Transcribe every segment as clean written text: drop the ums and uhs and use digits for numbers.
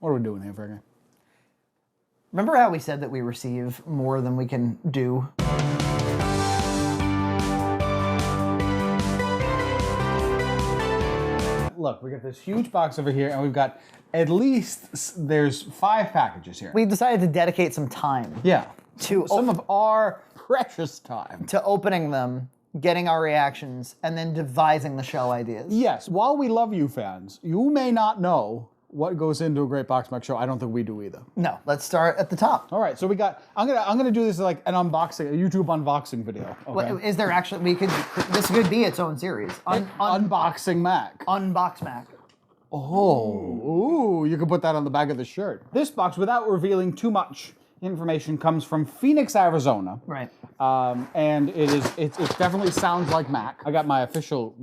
What are we doing here, Frankie? Remember how we said that we receive more than we can do? Look, we got this huge box over here, and we've got at least, there's 5 packages here. We decided to dedicate some time. Yeah. To some of our precious time. To opening them, getting our reactions, and then devising the show ideas. Yes, while we love you fans, you may not know what goes into a great BoxMac show. I don't think we do either. No, let's start at the top. All right, so we got, I'm gonna do this like an unboxing, a YouTube unboxing video. Okay? Is there actually, this could be its own series. Unboxing Mac. UnBoxMac. Oh, ooh, you can put that on the back of the shirt. This box, without revealing too much information, comes from Phoenix, Arizona. Right. And it definitely sounds like Mac. I got my official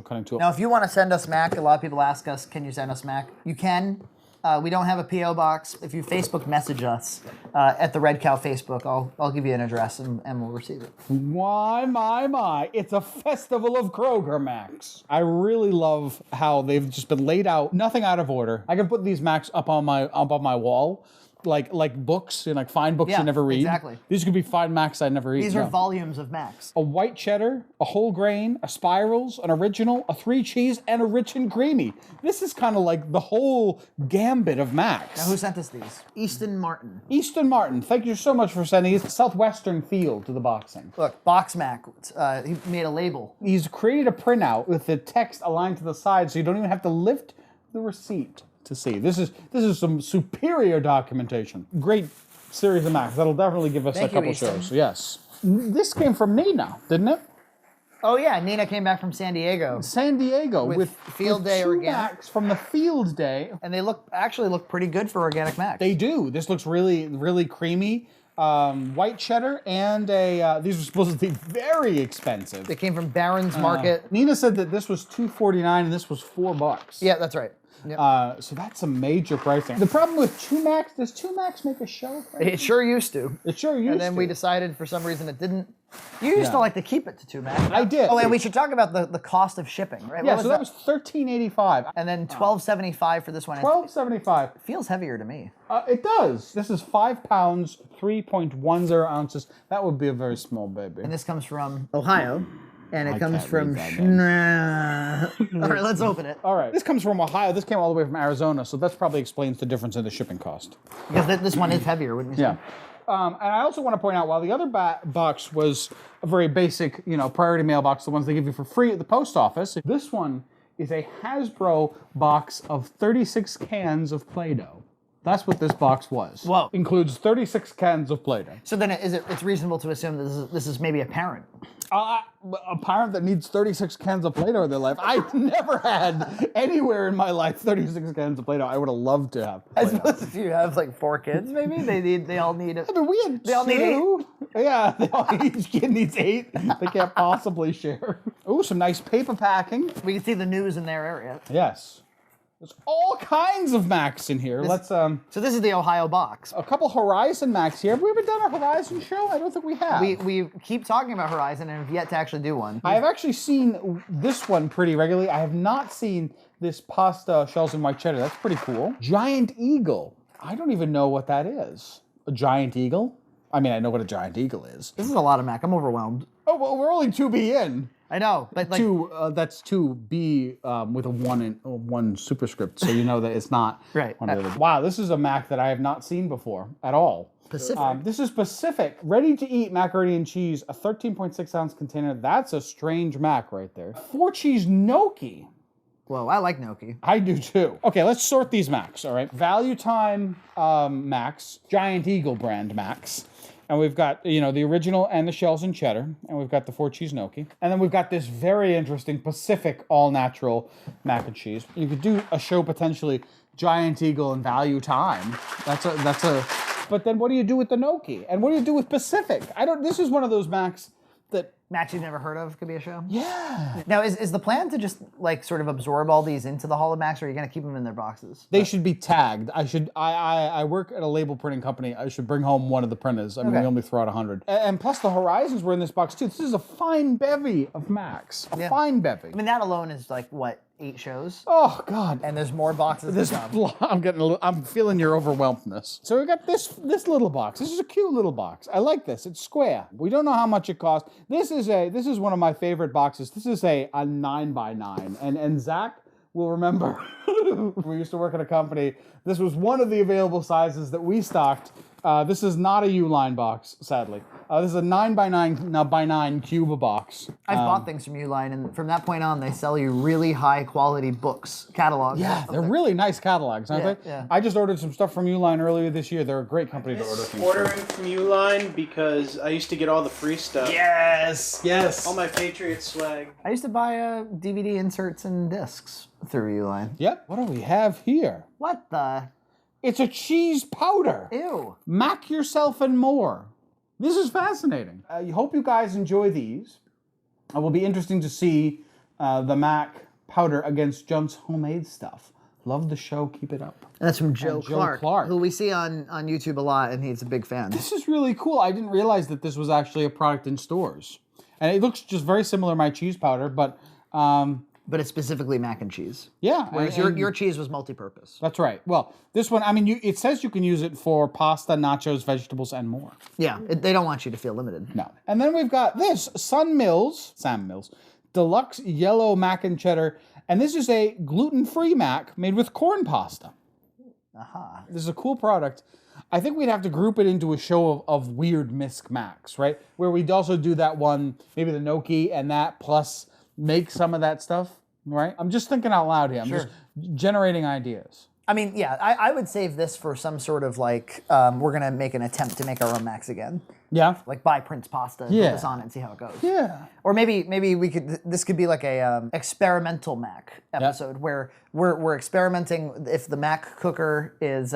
cutting tool. Now, if you want to send us Mac, a lot of people ask us, can you send us Mac? You can. We don't have a P.O. box. If you Facebook message us at the Red Cow Facebook, I'll give you an address and we'll receive it. Why, my. It's a festival of Kroger Macs. I really love how they've just been laid out, nothing out of order. I can put these Macs up on my wall. Like books, and like fine books you never read. Exactly. These could be fine Macs I never read. These are volumes of Macs. A white cheddar, a whole grain, a spirals, an original, a 3 cheese, and a rich and creamy. This is kind of like the whole gambit of Macs. Now, who sent us these? Easton Martin. Easton Martin, thank you so much for sending these. Southwestern feel to the boxing. Look, BoxMac, he made a label. He's created a printout with the text aligned to the side, so you don't even have to lift the receipt to see. This is some superior documentation. Great series of Macs. That'll definitely give us a couple shows. Yes. This came from Nina, didn't it? Oh yeah, Nina came back from San Diego. San Diego with Field Day 2 Organic Macs from the Field Day. And they actually look pretty good for organic Macs. They do. This looks really, really creamy. White cheddar and these were supposed to be very expensive. They came from Barron's Market. Nina said that this was $2.49 and this was $4. Yeah, that's right. Yep. So that's a major pricing. The problem with 2 Macs, does 2 Macs make a show? It sure used to. It sure used to. And then we decided for some reason it didn't. You used to like to keep it to 2 Macs. I did. Oh, and we should talk about the cost of shipping, right? Yeah, so that was $13.85. And then $12.75 for this one. $12.75. Feels heavier to me. It does. This is 5 pounds, 3.10 ounces. That would be a very small baby. And this comes from Ohio. And it comes from All right, let's open it. All right. This comes from Ohio. This came all the way from Arizona, so that probably explains the difference in the shipping cost. Because this one is heavier, wouldn't you say? Yeah. And I also want to point out, while the other box was a very basic, priority mail box, the ones they give you for free at the post office, this one is a Hasbro box of 36 cans of Play-Doh. That's what this box was. Whoa. Includes 36 cans of Play-Doh. So then it's reasonable to assume that this is maybe a parent. A parent that needs 36 cans of Play-Doh in their life. I've never had anywhere in my life 36 cans of Play-Doh. I would have loved to have Play-Doh. I suppose if you have like 4 kids, maybe they all need it. I mean, we had They all need 8. Yeah, each kid needs 8. They can't possibly share. Ooh, some nice paper packing. We can see the news in their area. Yes. There's all kinds of Macs in here. So this is the Ohio box. A couple Horizon Macs here. Have we ever done a Horizon show? I don't think we have. We keep talking about Horizon and have yet to actually do one. I have actually seen this one pretty regularly. I have not seen this pasta shells and white cheddar. That's pretty cool. Giant Eagle. I don't even know what that is. A Giant Eagle? I mean, I know what a Giant Eagle is. This is a lot of Mac. I'm overwhelmed. Oh, well, we're only 2B in. I know, but like that's 2B with a 1 superscript, so you know that it's not right. One of the, wow, this is a Mac that I have not seen before at all. Pacific. This is Pacific, ready-to-eat macaroni and cheese, a 13.6 ounce container. That's a strange Mac right there. 4 cheese gnocchi. Whoa, I like gnocchi. I do too. Okay, let's sort these Macs. All right, Value Time Macs, Giant Eagle brand Macs. And we've got, the original and the shells and cheddar. And we've got the 4 cheese gnocchi. And then we've got this very interesting Pacific all-natural mac and cheese. You could do a show potentially Giant Eagle and Value Time. That's a. But then what do you do with the gnocchi? And what do you do with Pacific? This is one of those Macs that... Macs you've never heard of could be a show? Yeah. Now, is the plan to just, sort of absorb all these into the Hall of Macs, or are you going to keep them in their boxes? They should be tagged. I work at a label printing company. I should bring home one of the printers. I mean, we only throw out 100. And plus the Horizons were in this box, too. This is a fine bevy of Macs. A fine bevy. I mean, that alone is, $8 8 shows. Oh God. And there's more boxes This to come. I'm feeling your overwhelmedness. So we got this little box. This is a cute little box. I like this. It's square. We don't know how much it costs. This is one of my favorite boxes. This is a 9x9, and Zach will remember. We used to work at a company. This was one of the available sizes that we stocked. This is not a Uline box, sadly. This is a 9x9 cube box. I've bought things from Uline, and from that point on, they sell you really high quality books, catalogs. Yeah, they're really nice catalogs, aren't they? Yeah. I just ordered some stuff from Uline earlier this year. They're a great company to order things Ordering from Uline because I used to get all the free stuff. Yes. All my Patriot swag. I used to buy DVD inserts and discs through Uline. Yep. What do we have here? What the? It's a cheese powder. Ew. Mac yourself and more. This is fascinating. I hope you guys enjoy these. It will be interesting to see the Mac powder against Junt's homemade stuff. Love the show. Keep it up. And that's from Joe Clark, Clark, who we see on YouTube a lot, and he's a big fan. This is really cool. I didn't realize that this was actually a product in stores. And it looks just very similar to my cheese powder, but it's specifically mac and cheese. yeah. Whereas and- your cheese was multi-purpose. That's right. Well, this one, I mean, it says you can use it for pasta, nachos, vegetables, and more. Yeah, they don't want you to feel limited. No. And then we've got this Sam Mills Deluxe Yellow Mac and Cheddar. And this is a gluten-free mac made with corn pasta. Aha. This is a cool product. I think we'd have to group it into a show of weird misc macs, right? Where we'd also do that one, maybe the gnocchi and that, plus make some of that stuff, right? I'm just thinking out loud here. I'm just generating ideas. I mean, yeah, I would save this for some sort of like, we're going to make an attempt to make our own macs again. Yeah? Like buy Prince pasta and put this on it and see how it goes. Yeah. Or maybe this could be like a experimental Mac episode where we're experimenting if the Mac cooker is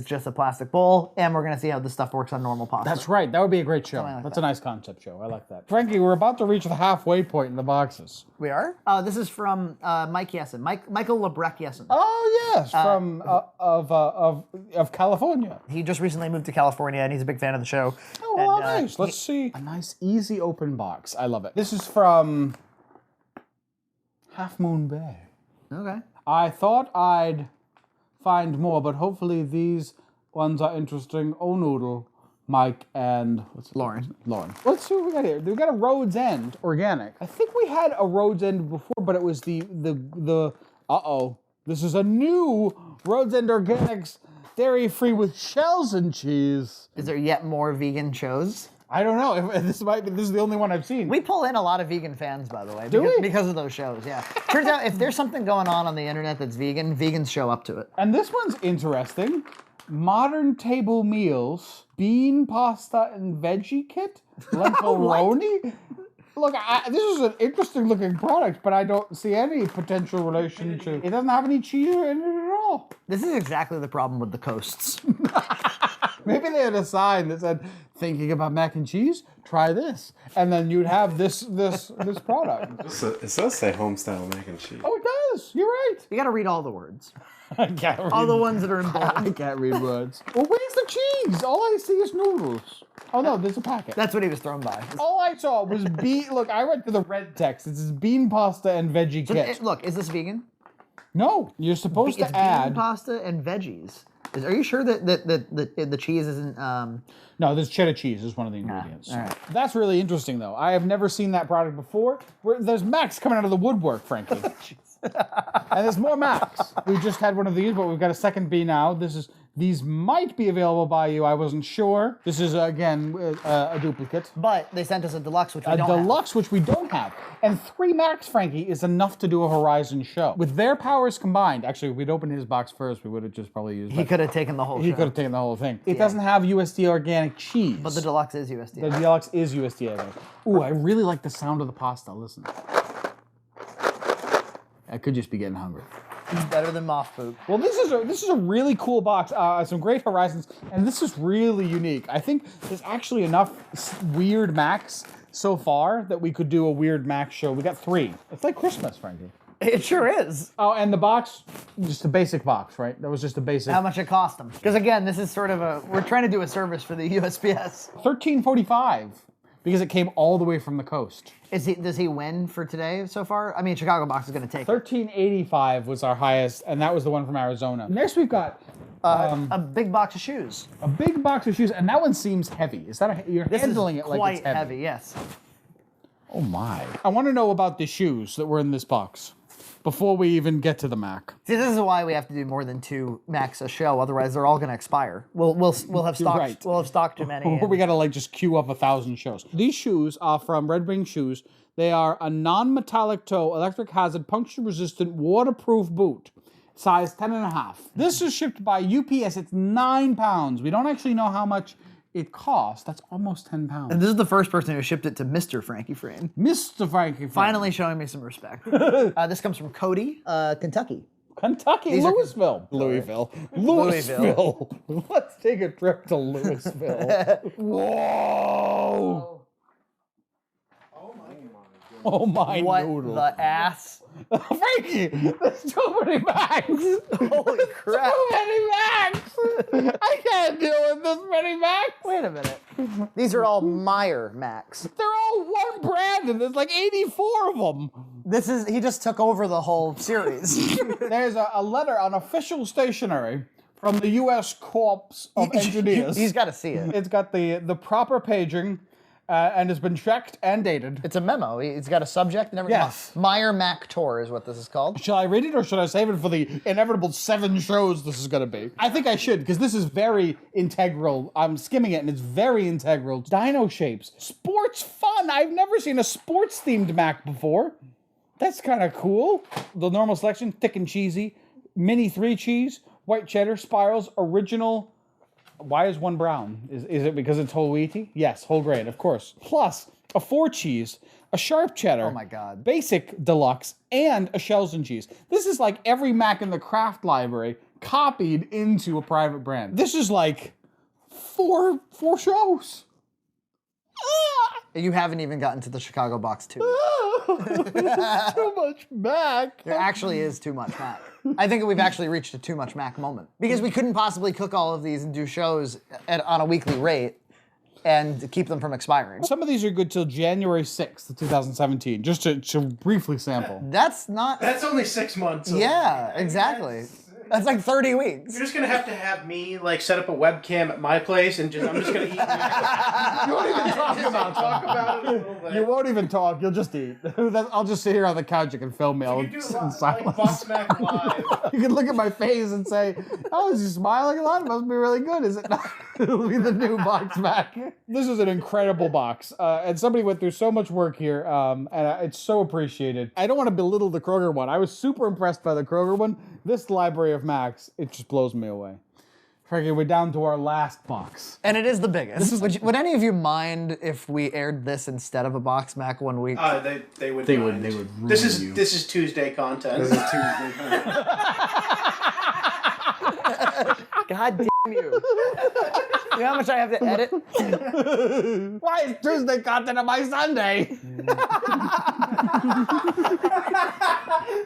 just a plastic bowl, and we're gonna see how this stuff works on normal pasta. That's right. That would be a great show. Like That's a nice concept show. I like that. Frankie, we're about to reach the halfway point in the boxes. We are. This is from Mike Yessen, Michael Lebrecq Yessen. Oh yes, from of California. He just recently moved to California, and he's a big fan of the show. Oh, well, And, nice. Let's see. A nice, easy open box. I love it. This is from Half Moon Bay. Okay. I thought I'd find more, but hopefully these ones are interesting. Oh, Noodle, Mike, and Lauren. Let's see what we got here. We got a Rhodes End organic. I think we had a Rhodes End before, but it was the This is a new Rhodes End Organics dairy-free with shells and cheese. Is there yet more vegan shows? I don't know. If this is the only one I've seen. We pull in a lot of vegan fans, by the way, we? because of those shows. Yeah. Turns out if there's something going on the internet that's vegan, vegans show up to it. And this one's interesting. Modern Table Meals, bean pasta and veggie kit, lentiloni. Look, this is an interesting looking product, but I don't see any potential relation to. It doesn't have any cheese in it at all. This is exactly the problem with the coasts. Maybe they had a sign that said, "Thinking about mac and cheese? Try this," and then you'd have this product. It does say homestyle mac and cheese. Oh, it does. You're right. You got to read all the words. I can't read. All the ones that are in bold. I can't read words. Well, where's the cheese? All I see is noodles. Oh no, there's a packet. That's what he was thrown by. All I saw was bean. Look, I went to the red text. It says bean pasta and veggie kit. Look, is this vegan? No, you're supposed It's to add. bean pasta and veggies. Are you sure that the cheese isn't? No, there's cheddar cheese is one of the ingredients. all right. That's really interesting, though. I have never seen that product before. There's Macs coming out of the woodwork, Frankie. And there's more Macs. We just had one of these, but we've got a second B now. These might be available by you. I wasn't sure. This is, again, a duplicate. But they sent us a deluxe, which we A don't have. deluxe, which we don't have. And 3 Macs, Frankie, is enough to do a Horizon show. With their powers combined, actually, if we'd opened his box first, we would have just probably used He could have taken the whole He show. could have taken the whole thing. It doesn't have USDA organic cheese. But the deluxe is USDA. The deluxe is USDA organic. Ooh, I really like the sound of the pasta. Listen. I could just be getting hungry. It's better than moth poop. Well, this is a really cool box. Some great Horizons, and this is really unique. I think there's actually enough weird Macs so far that we could do a weird Mac show. We got 3. It's like Christmas, Frankie. It sure is. Oh, and the box, just a basic box, right? That was just a basic. How much it cost them? Because again, this is sort of we're trying to do a service for the USPS. $13.45 because it came all the way from the coast. Does he win for today so far? I mean, Chicago Box is going to take it. $13.85 was our highest, and that was the one from Arizona. Next, we've got a big box of shoes. a big box of shoes, and that one seems heavy. Is that you're This handling is it like quite it's heavy? yes. Oh my! I want to know about the shoes that were in this box before we even get to the Mac. See, this is why we have to do more than 2 Macs a show. Otherwise, they're all going to expire. We'll have stocked. right. We'll have stocked too many. Or we gotta like just queue up 1,000 shows. These shoes are from Red Wing Shoes. They are a non-metallic toe, electric hazard, puncture-resistant, waterproof boot. Size 10.5. This is shipped by UPS. It's 9 pounds. We don't actually know how much it costs. That's almost 10 pounds. And this is the first person who shipped it to Mr. Frankie Frame. Mr. Frankie. Finally showing me some respect. This comes from Cody, Kentucky. Kentucky, Louisville. Louisville. Let's take a trip to Louisville. Whoa. Oh my What noodle. the ass? Frankie, there's too many Macs. Holy crap. Too many Macs. I can't deal with this many Macs. Wait a minute. These are all Meijer Macs. They're all one brand and there's like 84 of them. He just took over the whole series. There's a letter on official stationery from the U.S. Corps of Engineers. He's got to see it. It's got the proper paging and has been checked and dated. It's a memo. It's got a subject and everything. Yes. Meijer Mac Tour is what this is called. Shall I read it or should I save it for the inevitable 7 shows this is going to be? I think I should because this is very integral. I'm skimming it and it's very integral. Dino shapes. Sports fun. I've never seen a sports themed Mac before. That's kind of cool. The normal selection, thick and cheesy. Mini 3 cheese, white cheddar, spirals, original. Why is one brown? Is it because it's whole wheaty? Yes, whole grain, of course. Plus, a 4 cheese, a sharp cheddar. Oh my God. Basic deluxe, and a shells and cheese. This is like every Mac in the Kraft library copied into a private brand. This is like four shows. You haven't even gotten to the Chicago Box 2. Too much Mac. There actually is too much Mac. I think we've actually reached a too much Mac moment. Because we couldn't possibly cook all of these and do shows on a weekly rate and keep them from expiring. Some of these are good till January 6th of 2017, just to briefly sample. That's only 6 months. Yeah, exactly. That's like 30 weeks. You're just gonna have me like set up a webcam at my place and I'm just gonna eat. You won't even talk about it a little bit. You won't even talk. You'll just eat. I'll just sit here on the couch. You can film me. I'll You do sit a in lot, silence. like BoxMac Live. You can look at my face and say, "Oh, is he smiling a lot? It must be really good, is it not?" It'll be the new BoxMac. This is an incredible box, and somebody went through so much work here, and it's so appreciated. I don't want to belittle the Kroger one. I was super impressed by the Kroger one. This library of Macs, it just blows me away. Frankie, we're down to our last box. And it is the biggest. Would any of you mind if we aired this instead of a Box-Mac one week? They would. They mind. would ruin you. This is Tuesday content. This is Tuesday. God damn you. You know how much I have to edit? Why is Tuesday content on my Sunday?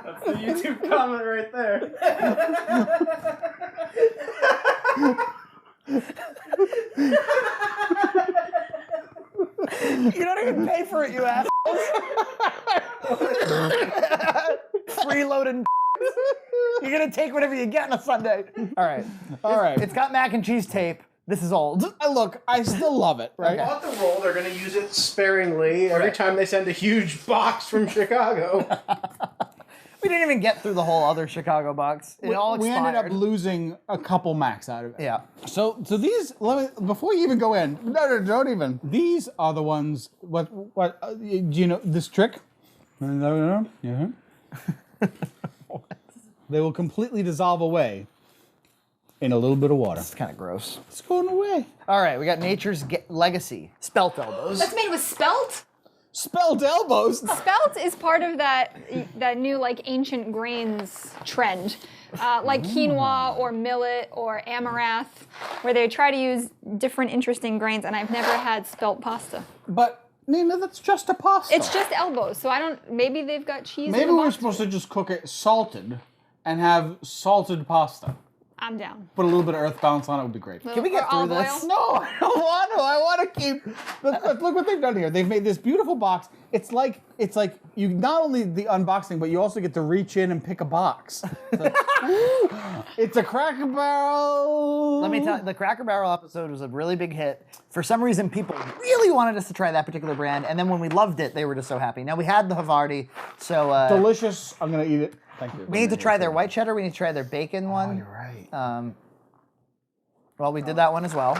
That's the YouTube comment right there. You don't even pay for it, you assholes. Freeloading. You're gonna take whatever you get on a Sunday. All right. It's got mac and cheese tape. This is old. Look, I still love it, right? They bought the roll. They're going to use it sparingly every time they send a huge box from Chicago. We didn't even get through the whole other Chicago box. It all We expired. ended up losing a couple Macs out of it. Yeah. So these, before you even go in, no, don't even. These are the ones. Do you know this trick? No. Yeah. They will completely dissolve away in a little bit of water. It's kind of gross. It's going away. All right, we got Nature's Legacy. Spelt elbows. That's made with spelt? Spelt elbows. Spelt is part of that new like ancient grains trend, like quinoa or millet or amaranth, where they try to use different interesting grains. And I've never had spelt pasta. But Nina, that's just a pasta. It's just elbows, so I don't. Maybe they've got cheese. Maybe in the we're box. supposed to just cook it salted and have salted pasta. I'm down. Put a little bit of earth balance on it would be great. Can we get Or through olive this? oil? No, I don't want to. I want to keep. Look what they've done here. They've made this beautiful box. It's like you not only the unboxing, but you also get to reach in and pick a box. It's, like, it's a Cracker Barrel. Let me tell you, the Cracker Barrel episode was a really big hit. For some reason, people really wanted us to try that particular brand, and then when we loved it, they were just so happy. Now we had the Havarti, so Delicious. I'm gonna eat it. Thank you. we need to try their white cheddar. We need to try their bacon one. Oh, you're right. Well, we did that one as well.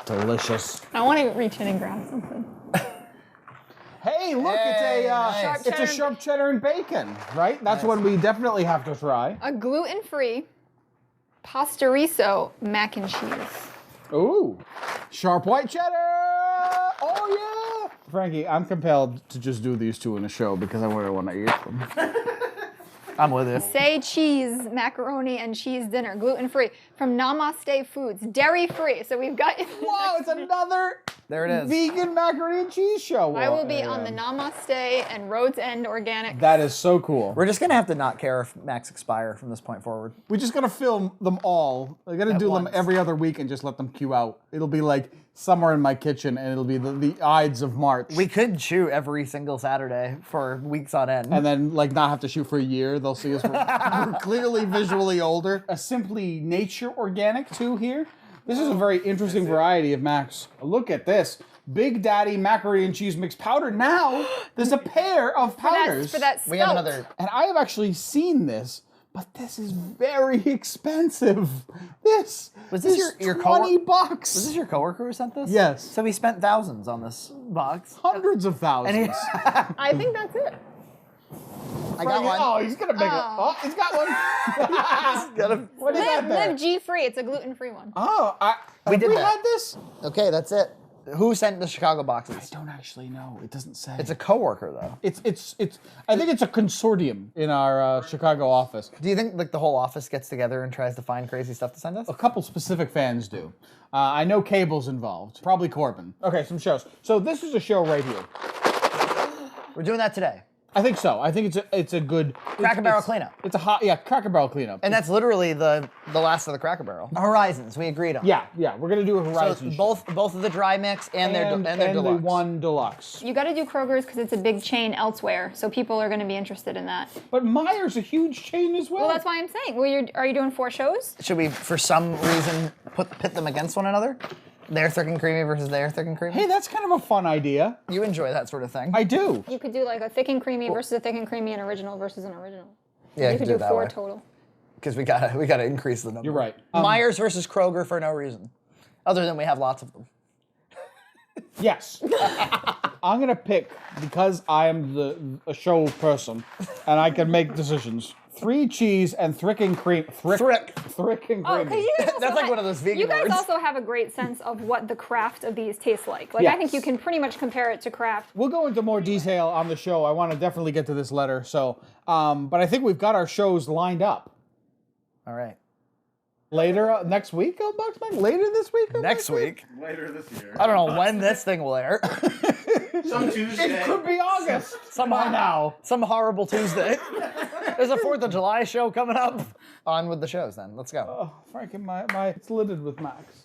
Delicious. I want to reach in and grab something. Hey, look, Hey, nice. it's a sharp cheddar and bacon, right? That's one we definitely have to try. A gluten-free pastorizo mac and cheese. Ooh, sharp white cheddar. Oh yeah. Frankie, I'm compelled to just do these two in a show because I really want to eat them. I'm with you. Say cheese, macaroni and cheese dinner, gluten-free from Namaste Foods, dairy-free. So we've got. Wow, it's another There it is. vegan macaroni and cheese show. I will be on the Namaste and Rhodes End Organic. That is so cool. We're just gonna have to not care if Macs expire from this point forward. We just gotta film them all. We gotta At do them once. every other week and just let them queue out. It'll be like summer in my kitchen, and it'll be the Ides of March. We could shoot every single Saturday for weeks on end. And then like not have to shoot for a year. They'll see us. We're clearly visually older. A Simply Nature Organic too here. This is a very interesting variety of Macs. Look at this. Big Daddy macaroni and cheese mix powder. Now there's a pair of powders. For that we have spelt. another. And I have actually seen this, but this is very expensive. This Was this is your $20 Was bucks. this your coworker who sent this? Yes. So we spent thousands on this box. Hundreds of thousands. I think that's it. I got one. Oh, he's gonna make it. Oh, he's got one. What is that there? Live G-free. It's a gluten-free one. Oh, We did we that. had this? Okay, that's it. Who sent the Chicago boxes? I don't actually know. It doesn't say. It's a coworker though. It's. I think it's a consortium in our Chicago office. Do you think like the whole office gets together and tries to find crazy stuff to send us? A couple specific fans do. I know Cable's involved. Probably Corbin. Okay, some shows. So this is a show right here. We're doing that today. I think so. I think it's a good Cracker Barrel cleanup. It's a hot Cracker Barrel cleanup. And that's literally the last of the Cracker Barrel. Horizons, we agreed on. yeah, we're gonna do a So Horizon show. both of the dry mix and their and their the deluxe. one deluxe. You got to do Kroger's because it's a big chain elsewhere, so people are going to be interested in that. But Meijer's a huge chain as well. Well, that's why I'm saying. Well, are you doing 4 shows? Should we, for some reason, pit them against one another? Their thick and creamy versus their thick and creamy? Hey, that's kind of a fun idea. You enjoy that sort of thing. I do. You could do like a thick and creamy versus a thick and creamy, and original versus an original. Yeah, You could do do it that 4 way. total. Because we gotta increase the number. You're right. Myers versus Kroger for no reason, other than we have lots of them. Yes. I'm gonna pick because I am a show person, and I can make decisions. 3 cheese and thick and cream. Thrick. Thick and Oh, creamy. because you guys also That's like one of those vegan You guys words. also have a great sense of what the craft of these taste like. Like I think Yes. you can pretty much compare it to Kraft. We'll go into more detail on the show. I want to definitely get to this letter. So, but I think we've got our shows lined up. All right. Later next week on BoxMac? Later this week on Next BoxMac? week. Later this year. I don't know when this thing will air. Some Tuesday. It could be August. Somehow now. Some horrible Tuesday. There's a 4th of July show coming up. On with the shows then. Let's go. Oh, Frankie, it's littered with Max.